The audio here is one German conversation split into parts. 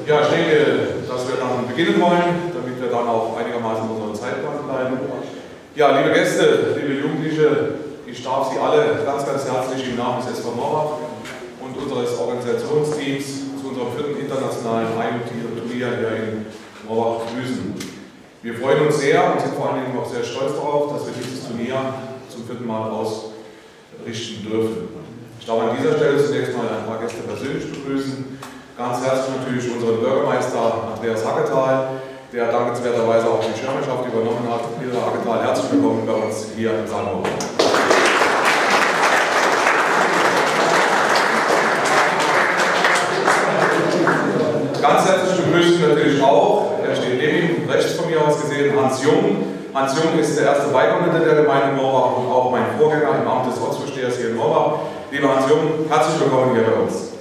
Ja, ich denke, dass wir dann beginnen wollen, damit wir dann auch einigermaßen in unserem Zeitplan bleiben. Ja, liebe Gäste, liebe Jugendliche, ich darf Sie alle ganz, ganz herzlich im Namen des SV Morbach und unseres Organisationsteams zu unserem 4. internationalen Turnier hier in Morbach begrüßen. Wir freuen uns sehr und sind vor allen Dingen auch sehr stolz darauf, dass wir dieses Turnier zum 4. Mal ausrichten dürfen. Ich darf an dieser Stelle zunächst mal ein paar Gäste persönlich begrüßen. Ganz herzlich natürlich unseren Bürgermeister Andreas Hagethal, der dankenswerterweise auch die Schirmherrschaft übernommen hat. Lieber Hagethal, herzlich willkommen bei uns hier in Salmo. Ganz herzlich begrüßen natürlich auch, er steht neben ihm, rechts von mir aus gesehen, Hans Jung. Hans Jung ist der erste Beigeordnete der Gemeinde Morbach und auch mein Vorgänger im Amt des Ortsvorstehers hier in Morbach. Lieber Hans Jung, herzlich willkommen hier bei uns.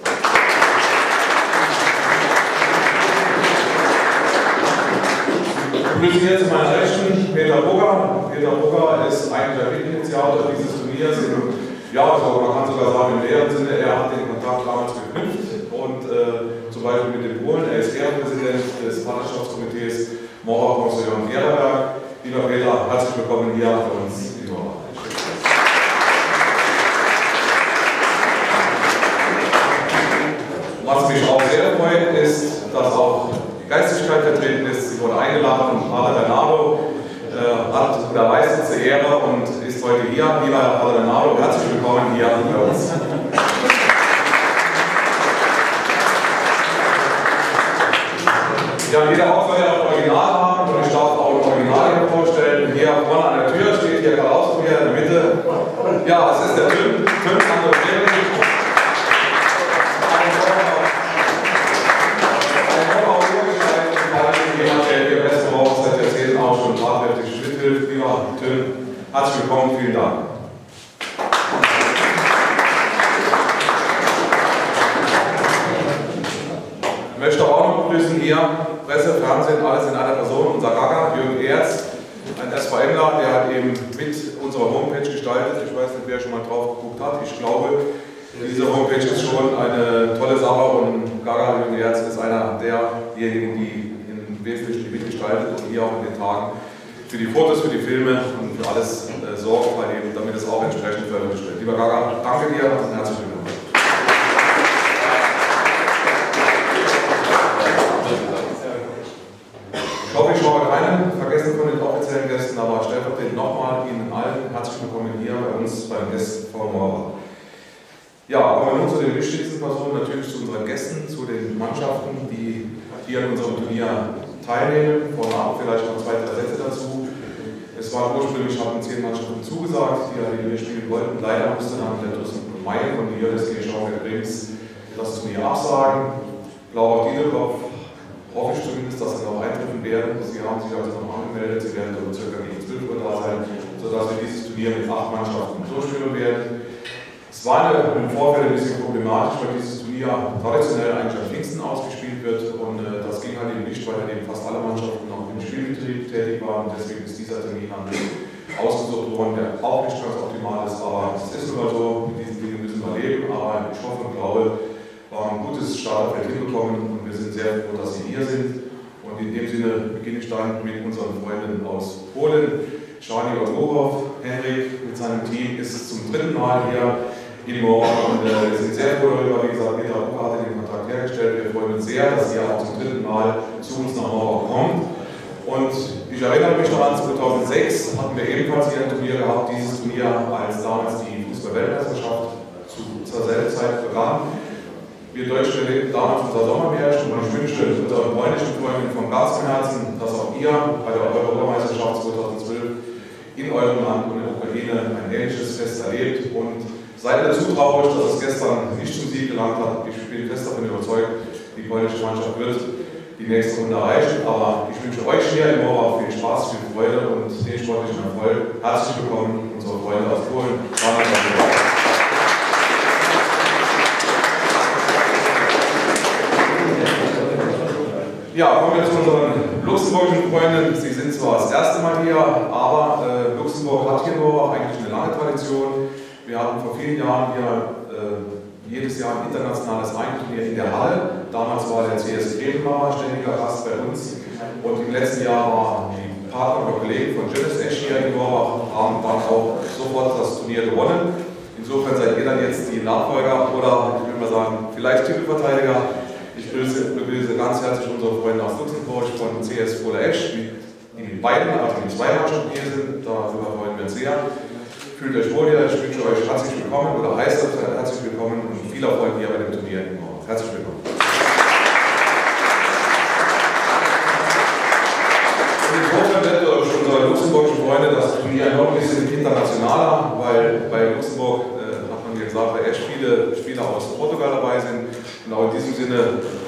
Wir begrüßen jetzt meinen Rechten Peter Brugger. Peter Brugger ist einer der Mitinitiator dieses Turniers. Ja, also man kann sogar sagen, im näheren Sinne, er hat den Kontakt damals geknüpft und zum Beispiel mit den Polen. Er ist Ehrenpräsident des Partnerschaftskomitees Morbach-Pension Gerberberg. Lieber Peter, herzlich willkommen hier bei uns in Morbach. Was mich auch sehr freut, ist, dass auch die Geistigkeit vertreten ist. Sie wurde eingeladen und Pater Bernardo hat oder leistet diese Ehre und ist heute hier. Lieber Herr Pater Bernardo, herzlich willkommen hier bei uns. Ja, jeder auch soll ja ein Original haben und ich darf auch ein Original hier vorstellen. Hier vorne an der Tür steht hier Klaus, hier in der Mitte. Ja, es ist der Tim jemand, der hier im Restaurant seit Jahrzehnten auch schon tatkräftig mithilft. Lieber Tim, herzlich willkommen, vielen Dank. Ich möchte auch noch begrüßen hier, Presse, Fernsehen, alles in einer Person, unser Gaga, Jürgen Erz, ein SVMler, der hat eben mit unserer Homepage gestaltet. Ich weiß nicht, wer schon mal drauf geguckt hat. Ich glaube, diese Homepage ist schon eine tolle Sache und Gaga, Jürgen Erz, ist einer derjenigen, die im Wesentlichen mitgestaltet und hier auch in den Tagen für die Fotos, für die Filme und für alles sorgt, weil eben, damit es auch entsprechend veröffentlicht wird. Lieber Gaga, danke dir und herzlich willkommen. Ich hoffe, ich habe keinen vergessen von den offiziellen Gästen, aber stellvertretend nochmal Ihnen allen herzlich willkommen hier bei uns beim SV Morbach. Ja, kommen wir nun zu den wichtigsten Personen, natürlich zu unseren Gästen, zu den Mannschaften, die hier in unserem Turnier teilnehmen. Vorab vielleicht noch 2, 3 Sätze dazu. Es war ursprünglich, hatten 10 Mannschaften zugesagt, die hier spielen wollten. Leider musste dann der Thorsten May von der JSG Schauberg Brems das Turnier absagen. Laura Diedelkopf hoffe ich zumindest, dass sie noch eintreffen werden. Sie haben sich also noch angemeldet, sie werden so circa gegen 12 Uhr da sein, sodass wir dieses Turnier mit 8 Mannschaften durchführen werden. Es war im Vorfeld ein bisschen problematisch, weil dieses Turnier traditionell eigentlich an Pfingsten ausgespielt wird und das ging halt eben nicht, weil eben fast alle Mannschaften noch im Spielbetrieb tätig waren. Deswegen ist dieser Termin dann ausgesucht worden, der auch nicht ganz optimal ist, aber es ist immer so, mit diesen Dingen müssen wir leben, aber ich hoffe und glaube, wir haben ein gutes Starterfeld hinbekommen und wir sind sehr froh, dass Sie hier sind. Und in dem Sinne beginne ich dann mit unseren Freunden aus Polen. Charlie Ogorow, Henrik mit seinem Team ist zum 3. Mal hier in Morbach und wir sind sehr froh darüber, wie gesagt, Peter Brugger hat den Kontakt hergestellt. Wir freuen uns sehr, dass ihr auch zum 3. Mal zu uns nach Morbach kommt. Und ich erinnere mich noch an 2006, hatten wir ebenfalls hier ein Turnier gehabt, dieses Turnier, als damals die Fußball-Weltmeisterschaft zur selben Zeit begann. Wir Deutschen erlebten damals unser Sommermärchen und ich wünschte unseren polnischen Freunden von ganzem Herzen, dass auch ihr bei der Europameisterschaft 2012 in eurem Land und in der Ukraine ein ähnliches Fest erlebt und seid dazu traurig, dass es gestern nicht zum Sieg gelangt hat. Ich bin fest davon überzeugt, die polnische Mannschaft wird die nächste Runde erreichen, aber ich wünsche euch hier im Morbach viel Spaß, viel Freude und den sportlichen Erfolg. Herzlich willkommen, unsere Freunde aus Polen. Ja, kommen wir zu unseren luxemburgischen Freunden. Sie sind zwar das erste Mal hier, aber Luxemburg hat hier in Morbach eigentlich eine lange Tradition. Wir hatten vor vielen Jahren hier jedes Jahr ein internationales Einturnier in der Halle. Damals war der CS Bremenauer ständiger Gast bei uns. Und im letzten Jahr waren die Partner und Kollegen von Genesis Esch hier in Morbach, haben dann auch sofort das Turnier gewonnen. Insofern seid ihr dann jetzt die Nachfolger oder, ich würde mal sagen, vielleicht Titelverteidiger. Ich begrüße ganz herzlich unsere Freunde aus Luxemburg von CS Fola Esch, die beiden, also die zwei Mannschaften hier sind. Darüber freuen wir uns sehr. Fühlt euch wohl hier, ich wünsche euch herzlich willkommen oder heißt herzlich willkommen und viel Erfolg hier bei dem Turnier in Morbach. Herzlich willkommen. Insofern wird unsere luxemburgischen Freunde das Turnier noch ein bisschen internationaler, weil bei Luxemburg hat man gesagt, bei Esch viele Spieler aus Portugal dabei sind. Und auch in diesem Sinne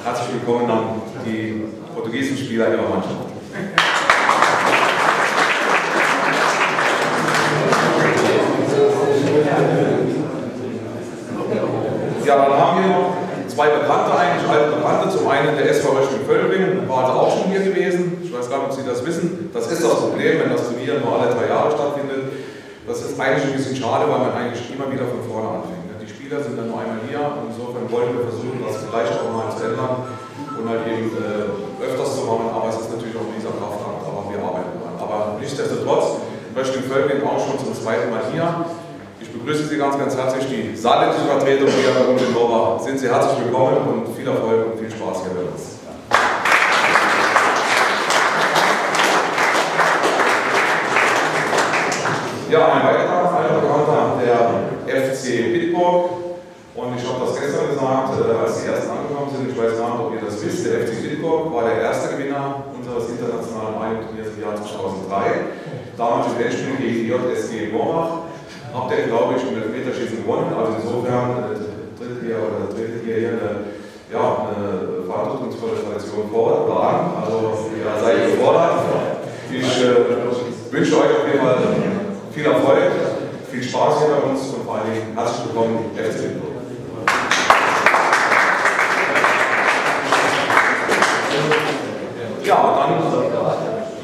herzlich willkommen an die portugiesischen Spieler ihrer Mannschaft. Ja, dann haben wir noch zwei Bekannte, eigentlich alte Bekannte. Zum einen der SV Röschling-Völbing, war also auch schon hier gewesen. Ich weiß gar nicht, ob Sie das wissen. Das ist das Problem, wenn das Turnier nur alle 3 Jahre stattfindet. Das ist eigentlich ein bisschen schade, weil man eigentlich immer wieder von vorne anfängt. Die Spieler sind dann nur einmal hier. Insofern wollen wir versuchen, das vielleicht auch mal zu ändern und halt eben öfters zu machen. Aber es ist natürlich auch dieser Kraftakt, aber wir arbeiten daran. Aber nichtsdestotrotz, Röschling-Völbing auch schon zum 2. Mal hier. Ich begrüße Sie ganz, ganz herzlich, die saarländische Vertretung hier bei uns in Morbach. Sind Sie herzlich willkommen und viel Erfolg und viel Spaß hier bei uns. Ja, ein weiterer alter Bekannter, der FC Bitburg. Und ich habe das gestern gesagt, als die ersten angekommen sind. Ich weiß gar nicht, ob ihr das wisst. Der FC Bitburg war der erste Gewinner unseres internationalen Turniers im Jahr 2003. Damals im Endspiel gegen die JSG Morbach. Habt ihr, glaube ich, im Elfmeterschießen gewonnen. Also insofern tritt hier hier eine verantwortungsvolle Tradition vor oder an. Also ja, seid ihr gefordert. Ich wünsche euch auf jeden Fall viel Erfolg, viel Spaß hier bei uns und vor allen Dingen herzlich willkommen, FC Bitburg. Ja, dann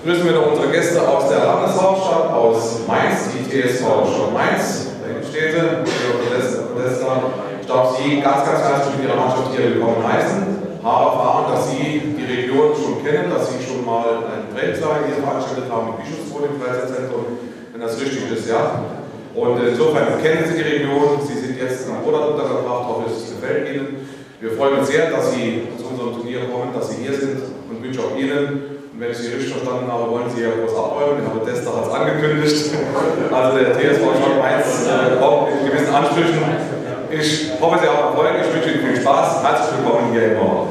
begrüßen wir noch unsere Gäste aus der Landeshauptstadt, aus Mainz, die TSV Schott Mainz, Städte, Podesta. Ich darf Sie ganz, ganz herzlich mit Ihrer Mannschaft hier willkommen heißen. Habe erfahren, dass Sie die Region schon kennen, dass Sie schon mal ein Trainingslager hier veranstaltet haben mit Bischofshof im Freizeitzentrum, wenn das richtig ist, ja. Und insofern kennen Sie die Region, Sie sind jetzt am Monat untergebracht, hoffe es gefällt Ihnen. Wir freuen uns sehr, dass Sie zu unserem Turnier kommen, dass Sie hier sind und wünsche auch Ihnen. Wenn ich Sie richtig verstanden habe, wollen Sie ja groß abräumen. Der Podesta hat es angekündigt. Also der TSV Schott Mainz kommt mit gewissen Ansprüchen. Ich hoffe, Sie haben Erfolg. Ich wünsche Ihnen viel Spaß. Herzlich willkommen hier in Morbach.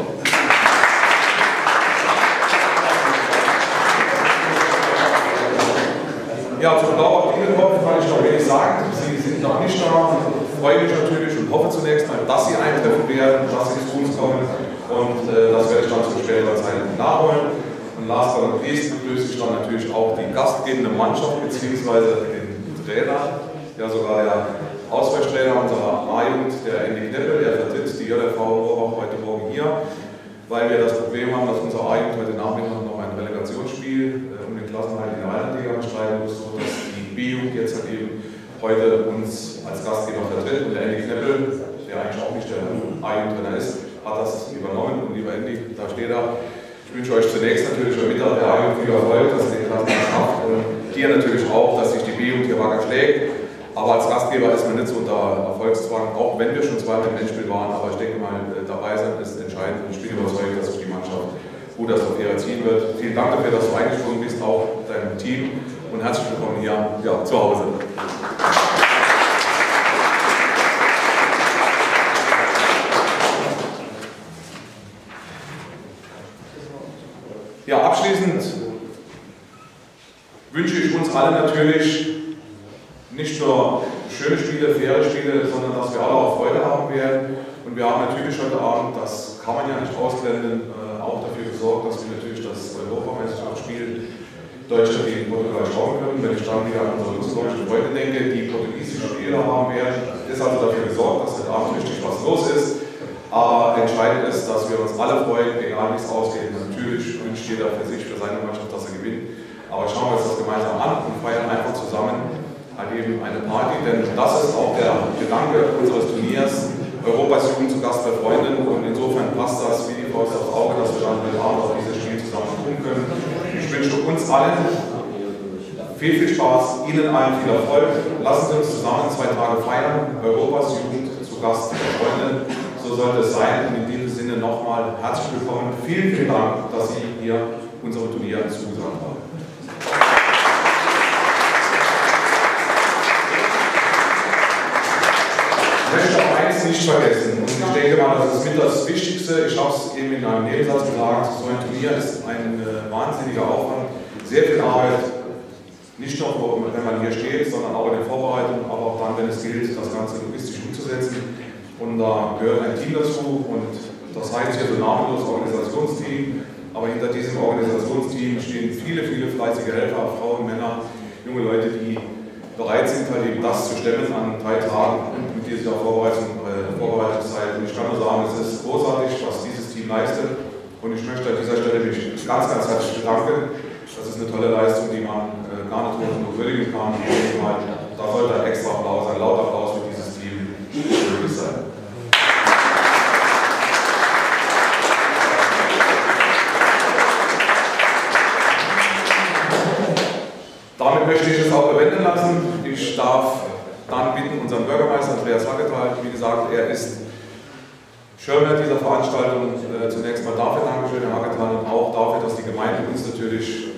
Ja, zum Blau-auf-Diedelkopf kann ich noch wenig sagen. Sie sind noch nicht da. Ich freue mich natürlich und hoffe zunächst mal, dass Sie eintreffen werden, dass Sie zu uns kommen und das werde ich dann zu späterer Zeit nachholen. Und last but not least begrüße ich dann natürlich auch die gastgebende Mannschaft bzw. den Trainer, ja sogar der Ausweichtrainer unserer A-Jugend, der Andy Kneppel, der vertritt die JV Morbach heute Morgen hier, weil wir das Problem haben, dass unsere A-Jugend heute Nachmittag noch ein Relegationsspiel um den Klassenerhalt in der Altersliga bestreiten muss, sodass die B-Jugend jetzt halt eben heute uns als Gastgeber vertritt und der Andy Kneppel, der eigentlich auch nicht der A-Jugendtrainer ist, hat das übernommen und lieber Andy, da steht er. Ich wünsche euch zunächst natürlich schon mit der A-Jugend viel Erfolg, dass ihr den Klassenerhalt schafft und hier natürlich auch, dass sich die B-Jugend hier wacker schlägt. Aber als Gastgeber ist man nicht so unter Erfolgszwang, auch wenn wir schon zweimal im Endspiel waren. Aber ich denke mal, dabei sein ist entscheidend und ich bin überzeugt, dass sich die Mannschaft gut das Trophäe ziehen wird. Vielen Dank dafür, dass du eingesprungen bist, auch deinem Team und herzlich willkommen hier zu Hause. Ja, abschließend wünsche ich uns alle natürlich nicht nur schöne Spiele, faire Spiele, sondern dass wir alle auch Freude haben werden. Und wir haben natürlich heute Abend, das kann man ja nicht ausblenden, auch dafür gesorgt, dass wir natürlich das Europameisterschaftsspiel Deutschland gegen Portugal schauen können. Wenn ich dann wieder an unsere luxemburgischen Freunde denke, die portugiesische Spieler haben werden, ist also dafür gesorgt, dass heute Abend richtig was los ist. Aber entscheidend ist, dass wir uns alle freuen, egal wie es ausgeht. Natürlich wünscht jeder für sich, für seine Mannschaft, dass er gewinnt. Aber schauen wir uns das gemeinsam an und feiern einfach zusammen halt eben eine Party, denn das ist auch der Gedanke unseres Turniers, Europas Jugend zu Gast bei Freunden, und insofern passt das wie die Faust aufs Auge, dass wir dann heute Abend auch dieses Spiel zusammen tun können. Ich wünsche uns allen viel Spaß, Ihnen allen viel Erfolg. Lassen Sie uns zusammen 2 Tage feiern, Europas Jugend zu Gast bei Freunden, so sollte es sein, und in diesem Sinne nochmal herzlich willkommen. Vielen Dank, dass Sie hier unserem Turnier zugesagt haben. Ich möchte auch eins nicht vergessen, und ich denke mal, das ist mit das Wichtigste, ich habe es eben in einem Nebensatz gesagt, so ein Turnier ist ein wahnsinniger Aufwand, sehr viel Arbeit, nicht nur wenn man hier steht, sondern auch in der Vorbereitung, aber auch dann, wenn es gilt, das Ganze logistisch umzusetzen. Und da gehört ein Team dazu, und das heißt hier so namenlos Organisationsteam, aber hinter diesem Organisationsteam stehen viele fleißige Helfer, Frauen, Männer, junge Leute, die bereit sind, halt eben das zu stemmen an 3 Tagen mit dieser Vorbereitungszeit. Und ich kann nur sagen, es ist großartig, was dieses Team leistet, und ich möchte an dieser Stelle mich ganz herzlich bedanken. Das ist eine tolle Leistung, die man gar nicht nur würdigen kann. Da sollte ein extra Applaus, ein lauter Applaus für dieses Team möglich sein. Damit möchte ich es auch bewenden lassen. Ich darf dann bitten, unseren Bürgermeister Andreas Hacketal, wie gesagt, er ist Schirmherr dieser Veranstaltung. Zunächst mal dafür Dankeschön, Herr Hacketal, und auch dafür, dass die Gemeinde uns natürlich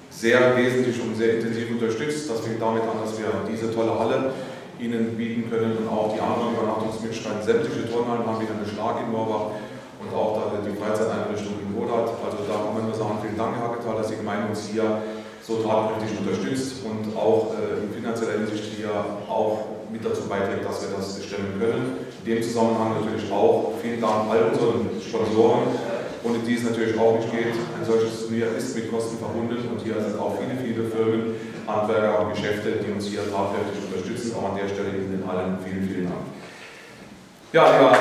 sehr wesentlich und sehr intensiv unterstützt. Das fängt damit an, dass wir diese tolle Halle Ihnen bieten können, und auch die anderen Übernachtungsmöglichkeiten. Sämtliche Turnhallen haben wieder einen Schlag in Morbach, und auch die Freizeiteinrichtung in Godart. Also da kann man nur sagen, vielen Dank, Herr Hacketal, dass die Gemeinde uns hier so tatkräftig unterstützt und auch in finanzieller Hinsicht hier auch mit dazu beiträgt, dass wir das stemmen können. In dem Zusammenhang natürlich auch vielen Dank all unseren Sponsoren, ohne die es natürlich auch nicht geht. Ein solches Turnier ist mit Kosten verbunden, und hier sind auch viele Firmen, Handwerker und Geschäfte, die uns hier tatkräftig unterstützen. Auch an der Stelle Ihnen allen vielen Dank. Ja, lieber